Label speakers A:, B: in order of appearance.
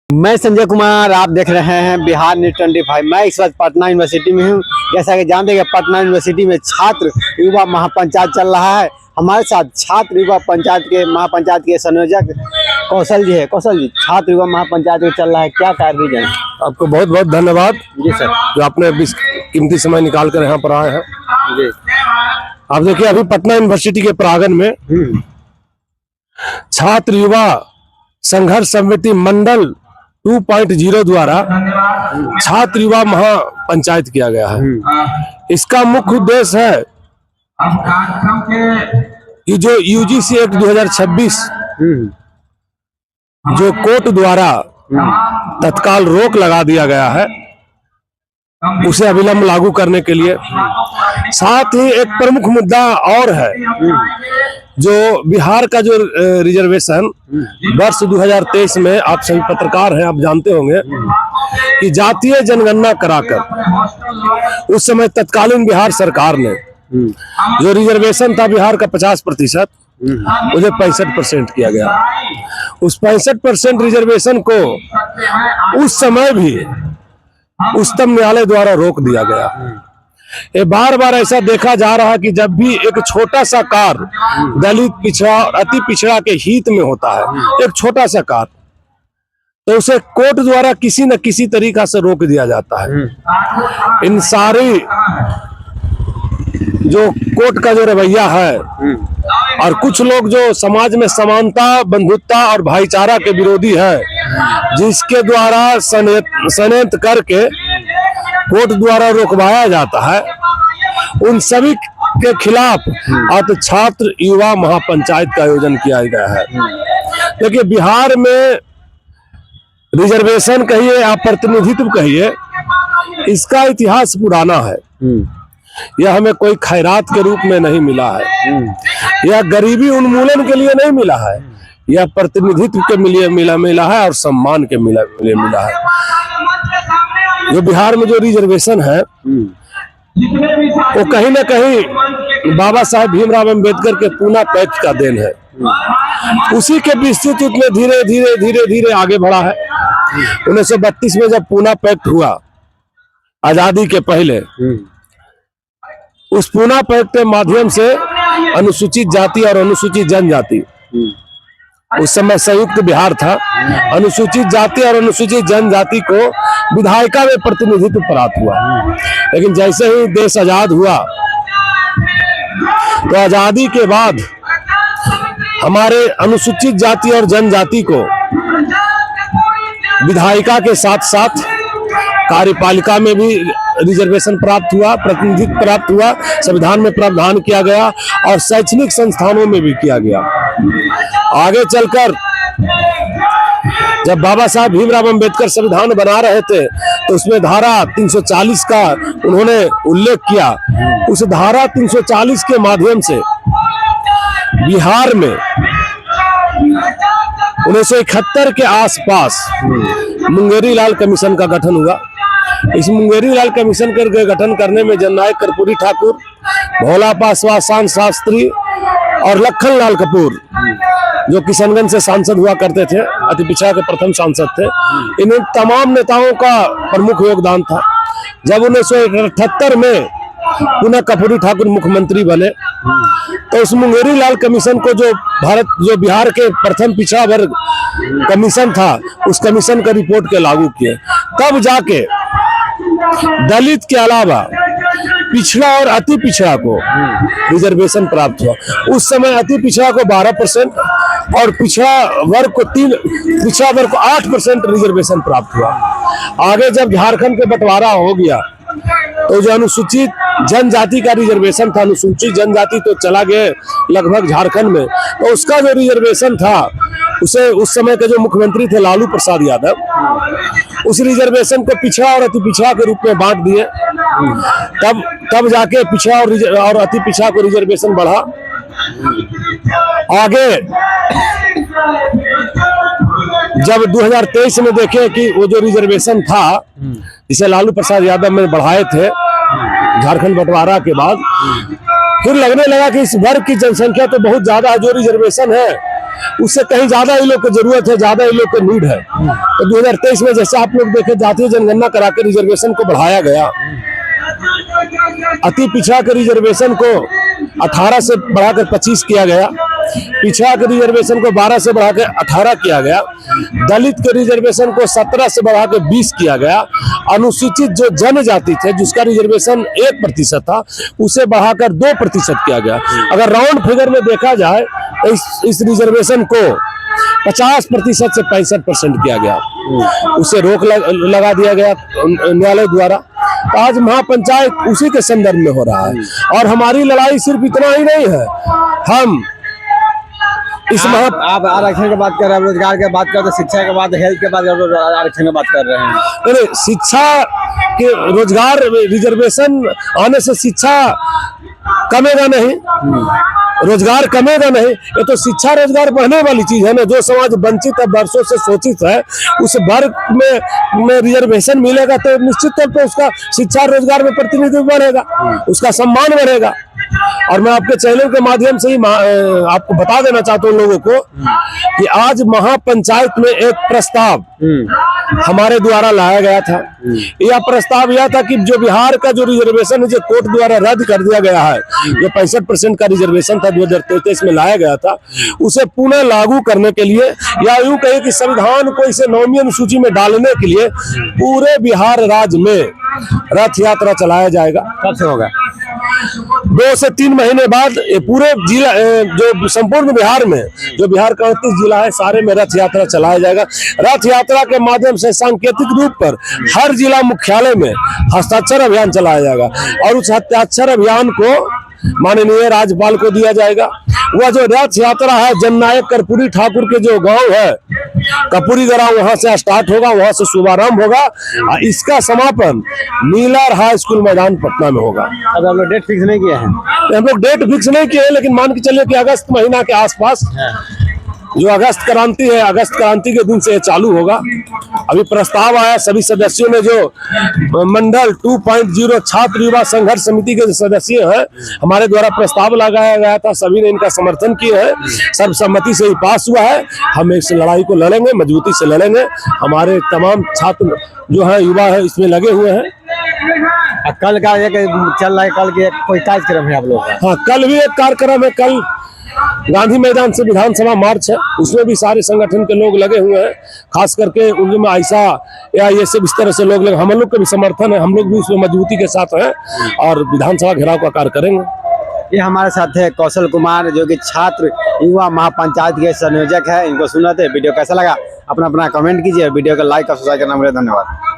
A: मैं संजय कुमार, आप देख रहे हैं बिहार न्यूज़ 25। मैं इस वक्त पटना यूनिवर्सिटी में हूं। जैसा कि जानते हैं कि पटना यूनिवर्सिटी में छात्र युवा महापंचायत चल रहा है। हमारे साथ छात्र युवा पंचायत के महापंचायत के संयोजक कौशल जी है। कौशल जी, छात्र युवा महापंचायत में चल रहा है, क्या कार्य रीजन है?
B: आपको बहुत बहुत धन्यवाद
A: जी सर,
B: जो आपने कीमती समय निकाल कर यहाँ पर आए हैं।
A: जी
B: आप देखिए, अभी पटना यूनिवर्सिटी के प्रांगण में छात्र युवा संघर्ष समिति मंडल 2.0 द्वारा छात्र युवा महापंचायत किया गया है। इसका मुख्य उद्देश्य है कि जो यूजीसी एक्ट 2026 जो कोर्ट द्वारा तत्काल रोक लगा दिया गया है, उसे अविलंब लागू करने के लिए। साथ ही एक प्रमुख मुद्दा और है, जो बिहार का जो रिजर्वेशन वर्ष 2023 में, आप सभी पत्रकार हैं, आप जानते होंगे कि जातीय जनगणना कराकर उस समय तत्कालीन बिहार सरकार ने जो रिजर्वेशन था बिहार का 50%, मुझे 65% किया गया। उस 65% रिजर्वेशन को उस समय भी उच्चतम न्यायालय द्वारा रोक दिया गया। ये बार बार ऐसा देखा जा रहा है कि जब भी एक छोटा सा कार्य दलित, पिछड़ा और अति पिछड़ा के हित में होता है, एक छोटा सा कार्य, तो उसे कोर्ट द्वारा किसी न किसी तरीका से रोक दिया जाता है। इन सारी जो कोर्ट का जो रवैया है, और कुछ लोग जो समाज में समानता, बंधुत्ता और भाईचारा के विरोधी है, जिसके द्वारा षड्यंत्र करके कोर्ट द्वारा रोकवाया जाता है, उन सभी के खिलाफ आज छात्र युवा महापंचायत का आयोजन किया गया है। देखिए, बिहार में रिजर्वेशन कहिए या प्रतिनिधित्व कहिए, इसका इतिहास पुराना है। यह हमें कोई खैरात के रूप में नहीं मिला है, यह गरीबी उन्मूलन के लिए नहीं मिला है, यह प्रतिनिधित्व के लिए मिला है और सम्मान के लिए मिला है। जो बिहार में जो रिजर्वेशन है, वो कहीं ना कहीं बाबा साहेब भीमराव अंबेडकर के पूना पैक्ट का देन है। उसी के विस्तृत में धीरे धीरे धीरे धीरे आगे बढ़ा है। 1932 में जब पूना पैक्ट हुआ, आजादी के पहले, उस पूना पैक्ट के माध्यम से अनुसूचित जाति और अनुसूचित जनजाति, उस समय संयुक्त बिहार था, अनुसूचित जाति और अनुसूचित जनजाति को विधायिका में प्रतिनिधित्व प्राप्त हुआ। लेकिन जैसे ही देश आजाद हुआ, तो आजादी के बाद हमारे अनुसूचित जाति और जनजाति को विधायिका के साथ साथ कार्यपालिका में भी रिजर्वेशन प्राप्त हुआ, प्रतिनिधित्व प्राप्त हुआ, संविधान में प्रावधान किया गया और शैक्षणिक संस्थानों में भी किया गया। आगे चलकर जब बाबा साहब भीमराव अंबेडकर संविधान बना रहे थे, तो उसमें धारा 340 का उन्होंने उल्लेख किया। उस धारा 340 के माध्यम से बिहार में 1971 के आसपास मुंगेरी लाल कमीशन का गठन हुआ। इस मुंगेरी लाल कमीशन के गठन करने में जननायक कर्पूरी ठाकुर, भोला पासवान शास्त्री और लखन लाल कपूर, जो किशनगंज से सांसद हुआ करते थे, अति पिछड़ा के प्रथम सांसद थे, इन तमाम नेताओं का प्रमुख योगदान था। जब 1978 में पुनः कर्पूरी ठाकुर मुख्यमंत्री बने, तो उस मुंगेरी लाल कमीशन को, जो बिहार के प्रथम पिछड़ा वर्ग कमीशन था, उस कमीशन का रिपोर्ट के लागू किए। तब जाके दलित के अलावा पिछड़ा और अति पिछड़ा को रिजर्वेशन प्राप्त हुआ। उस समय अति पिछड़ा को 12% और पिछड़ा वर्ग को 8% रिजर्वेशन प्राप्त हुआ। आगे जब झारखंड के बंटवारा हो गया, तो जो अनुसूचित जनजाति का रिजर्वेशन था, अनुसूचित जनजाति तो चला गया लगभग झारखंड में, तो उसका जो रिजर्वेशन था, उसे उस समय के जो मुख्यमंत्री थे लालू प्रसाद यादव, उस रिजर्वेशन को पिछड़ा और अति पिछड़ा के रूप में बांट दिए। तब जाके पिछड़ा और अति पिछड़ा को रिजर्वेशन बढ़ा। आगे जब 2023 में देखें कि वो जो रिजर्वेशन था, जिसे लालू प्रसाद यादव ने बढ़ाए थे झारखंड बंटवारा के बाद, फिर लगने लगा कि इस वर्ग की जनसंख्या तो बहुत ज्यादा है, जो रिजर्वेशन है उससे कहीं ज्यादा ही लोग को जरूरत है, ज्यादा ही लोग को नीड है। तो 2023 में जैसे आप लोग देखे जातीय जनगणना करा के रिजर्वेशन को बढ़ाया गया, अति पिछड़ा के रिजर्वेशन को 18 से बढ़ाकर 25 किया गया, पिछड़ा के रिजर्वेशन को 12 से बढ़ा के 18 किया गया, दलित के रिजर्वेशन को 17 से बढ़ा के 20 किया गया, अनुसूचित जो जनजाति थे जिसका रिजर्वेशन 1% था उसे बढ़ाकर 2% किया गया। अगर राउंड फिगर में देखा जाए तो इस रिजर्वेशन को 50% से 65% किया गया, उसे रोक लगा दिया गया न्यायालय द्वारा। तो आज महापंचायत उसी के संदर्भ में हो रहा है। और हमारी लड़ाई सिर्फ इतना ही नहीं है, हम इस
A: आप आरक्षण की बात कर रहे हैं, रोजगार की बात कर रहे हैं, शिक्षा के बाद हेल्थ के बाद आरक्षण की बात कर रहे हैं।
B: अरे शिक्षा के रोजगार रिजर्वेशन आने से शिक्षा कमेगा नहीं, रोजगार कमेगा नहीं। ये तो शिक्षा रोजगार बढ़ने वाली चीज है ना। जो समाज वंचित है, वर्षों से शोषित है, उस वर्ग में रिजर्वेशन मिलेगा तो निश्चित तौर पर उसका शिक्षा रोजगार में प्रतिनिधित्व बढ़ेगा, उसका सम्मान बढ़ेगा। और मैं आपके चैनल के माध्यम से ही आपको बता देना चाहता हूँ लोगों को कि आज महापंचायत में एक प्रस्ताव हमारे द्वारा लाया गया था। यह प्रस्ताव यह था कि जो बिहार का जो रिजर्वेशन है जो कोर्ट द्वारा रद्द कर दिया गया है, जो 65% का रिजर्वेशन था 2023 में लाया गया था, उसे पुनः लागू करने के लिए या यूं कहे कि संविधान को इसे 9वीं अनुसूची में डालने के लिए पूरे बिहार राज्य में रथ यात्रा चलाया जाएगा।
A: कब से होगा?
B: 2 से 3 महीने बाद पूरे जिला जो संपूर्ण बिहार में जो बिहार का 38 जिला है सारे में रथ यात्रा चलाया जाएगा। रथ यात्रा के माध्यम से सांकेतिक रूप पर हर जिला मुख्यालय में हस्ताक्षर अभियान चलाया जाएगा और उस हस्ताक्षर अभियान को माननीय राज्यपाल को दिया जाएगा। वह जो रथ यात्रा है जननायक कर्पूरी ठाकुर के जो गांव है कपूरी ग्राम, वहां से स्टार्ट होगा, वहां से शुभारंभ होगा और इसका समापन नीलार हाई स्कूल मैदान पटना में होगा।
A: अब हम लोग डेट फिक्स नहीं किए हैं?
B: हम लोग डेट फिक्स नहीं किए हैं, लेकिन मान के चलिए कि अगस्त महीना के आसपास जो अगस्त क्रांति है, अगस्त क्रांति के दिन से ये चालू होगा। अभी प्रस्ताव आया, सभी सदस्यों ने जो मंडल 2.0 छात्र युवा संघर्ष समिति के सदस्य हैं हमारे द्वारा प्रस्ताव लगाया गया था, सभी ने इनका समर्थन किया है, सर्वसम्मति से ही पास हुआ है। हम इस लड़ाई को लड़ेंगे, मजबूती से लड़ेंगे। हमारे तमाम छात्र जो है युवा है इसमें लगे हुए हैं।
A: कल का एक चल रहा है, कल के कोई कार्यक्रम है आप लोग का?
B: हाँ, कल भी एक कार्यक्रम है। कल गांधी मैदान से विधानसभा मार्च है, उसमें भी सारे संगठन के लोग लगे हुए हैं, खास करके उनमें आयशा या ये सब इस तरह से लोग लगे। हम लोग का भी समर्थन है, हम लोग भी उसमें मजबूती के साथ हैं और विधानसभा घेराव का कार्य करेंगे।
A: ये हमारे साथ है कौशल कुमार जो कि छात्र युवा महापंचायत के संयोजक है। इनको सुना थे। वीडियो कैसा लगा अपना कमेंट कीजिए, वीडियो को लाइक और सब्सक्राइब करना। धन्यवाद।